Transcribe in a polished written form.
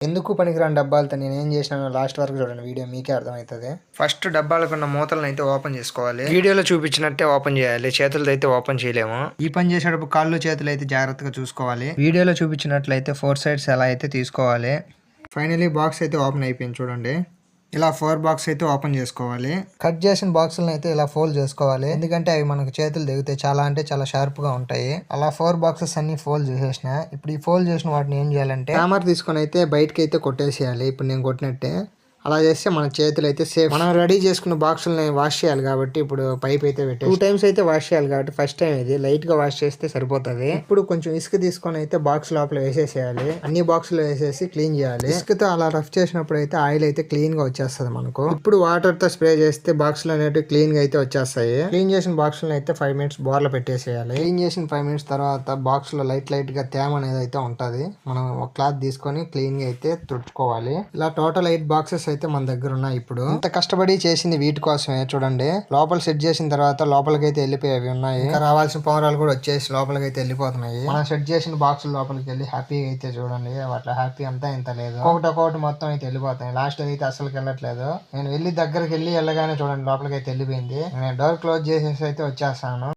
ఎందుకు పనికిరాని డబ్బాలతో నేను ఏం చేసినానో లాస్ట్ వరకు చూడండి, వీడియో మీకే అర్థమవుతుంది. ఫస్ట్ డబ్బాలకున్న మూతలను అయితే ఓపెన్ చేసుకోవాలి. వీడియోలో చూపించినట్టే ఓపెన్ చేయాలి, చేతులతో అయితే ఓపెన్ చేయలేము. ఈ పని చేసేటప్పుడు కాళ్ళు చేతులు అయితే జాగ్రత్తగా చూసుకోవాలి. వీడియోలో చూపించినట్లయితే 4 సైడ్స్ ఎలా అయితే తీసుకోవాలి. ఫైనలీ బాక్స్ అయితే ఓపెన్ అయిపోయింది చూడండి. ఇలా 4 బాక్స్ అయితే ఓపెన్ చేసుకోవాలి. కట్ చేసిన బాక్సులను అయితే ఇలా ఫోల్డ్ చేసుకోవాలి, ఎందుకంటే అవి మనకు చేతులు దిగితే చాలా అంటే చాలా షార్ప్ గా ఉంటాయి. అలా 4 బాక్సెస్ అన్ని ఫోల్డ్ చేసేసిన. ఇప్పుడు ఈ ఫోల్డ్ చేసిన వాటిని ఏం చేయాలంటే హ్యామర్ తీసుకొని అయితే బయటకి అయితే కొట్టేసేయాలి. ఇప్పుడు నేను కొట్టినట్టే అలా చేస్తే మన చేతులు అయితే సేఫ్. మనం రెడీ చేసుకున్న బాక్సులని వాష్ చేయాలి కాబట్టి ఇప్పుడు పైప్ అయితే పెట్టి 2 టైమ్స్ అయితే వాష్ చేయాలి కాబట్టి ఫస్ట్ టైం ఇది లైట్ గా వాష్ చేస్తే సరిపోతుంది. ఇప్పుడు కొంచెం ఇసుక తీసుకొని అయితే బాక్స్ లోపల వేసేసేయాలి. అన్ని బాక్సులు వేసేసి క్లీన్ చేయాలి. ఇసుకతో అలా రఫ్ చేసినప్పుడు అయితే ఆయిల్ అయితే క్లీన్ గా వచ్చేస్తుంది మనకు. ఇప్పుడు వాటర్ తో స్ప్రే చేస్తే బాక్సులు అనేవి క్లీన్ గా అయితే వచ్చేస్తాయి. క్లీన్ చేసిన బాక్సులను అయితే 5 మినిట్స్ బోర్లో పెట్టేసేయాలి. క్లీన్ చేసిన 5 మినిట్స్ తర్వాత బాక్స్ లో లైట్ గా తేమ అనేది అయితే ఉంటది. మనం ఒక క్లాత్ తీసుకొని క్లీన్ గా అయితే తుడుచుకోవాలి. ఇలా టోటల్ 8 బాక్సెస్ అయితే మన దగ్గర ఉన్నాయి. ఇప్పుడు ఇంత కష్టపడి చేసింది వీటి కోసమే. చూడండి లోపల సెట్ చేసిన తర్వాత లోపలికి అయితే వెళ్ళిపోయేవి ఉన్నాయి. ఇంకా రావాల్సిన పౌరాలు కూడా వచ్చేసి లోపలికి అయితే వెళ్ళిపోతున్నాయి. మనం సెట్ చేసిన బాక్స్ లోపలికి వెళ్ళి హ్యాపీగా అయితే చూడండి, అట్లా హ్యాపీ అంతా ఇంత లేదు, ఒకటి మొత్తం అయితే వెళ్ళిపోతాయి. లాస్ట్ అయితే అసలు వెళ్ళట్లేదు. నేను వెళ్ళి దగ్గరికి వెళ్ళి వెళ్ళగానే చూడండి లోపలికి అయితే వెళ్ళిపోయింది. నేను డోర్ క్లోజ్ చేసేసి అయితే వచ్చేస్తాను.